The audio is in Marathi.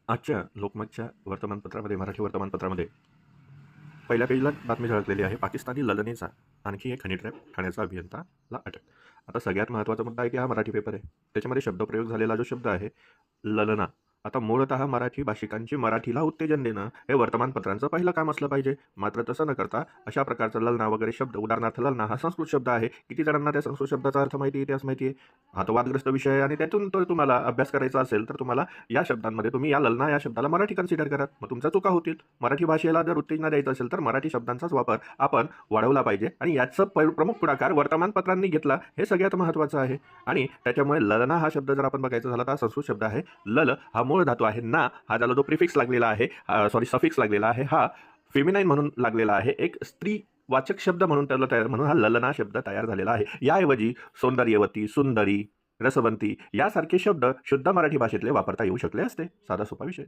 आजच्या लोकमतच्या वर्तमानपत्रामध्ये, मराठी वर्तमानपत्रामध्ये पहिल्या पेजला बातमी झळकलेली आहे. पाकिस्तानी ललनेचा आणखी एक हनी ट्रॅप, ठाण्याचा अभियंताला अटक. आता सगळ्यात महत्त्वाचा मुद्दा आहे की हा मराठी पेपर आहे. त्याच्यामध्ये शब्दप्रयोग झालेला जो शब्द आहे ललना, आता मूळतः मराठी भाषिकांची मराठीला उत्तेजन देणं हे वर्तमानपत्रांचं पहिलं काम असलं पाहिजे. मात्र तसं न करता अशा प्रकारचा ललना वगैरे शब्द, उदाहरणार्थ ललना हा संस्कृत शब्द आहे. किती जणांना त्या संस्कृत शब्दाचा अर्थ माहिती आहे, इतिहास माहिती आहे? हा तो वादग्रस्त विषय आहे आणि त्यातून तो तुम्हाला अभ्यास करायचा असेल तर तुम्हाला या शब्दांमध्ये तुम्ही या ललना या शब्दाला मराठी कन्सिडर करा. मग तुमच्या चुका होतील. मराठी भाषेला जर उत्तेजना द्यायचं असेल तर मराठी शब्दांचाच वापर आपण वाढवला पाहिजे आणि याचं प्रमुख पुढाकार वर्तमानपत्रांनी घेतला हे सगळ्यात महत्त्वाचं आहे. आणि त्याच्यामुळे ललना हा शब्द जर आपण बघायचा झाला तर हा संस्कृत शब्द आहे. लल हा मूळ धातू आहे. ना हा त्याला जो प्रिफिक्स लागलेला आहे, सफिक्स लागलेला आहे, हा फेमिनाईन म्हणून लागलेला आहे. एक स्त्री वाचक शब्द म्हणून त्याला तयार, म्हणून हा ललना शब्द तयार झालेला आहे. याऐवजी सौंदर्यवती, सुंदरी, रसवंती यासारखे शब्द शुद्ध मराठी भाषेतले वापरता येऊ शकले असते. साधा सोपा विषय.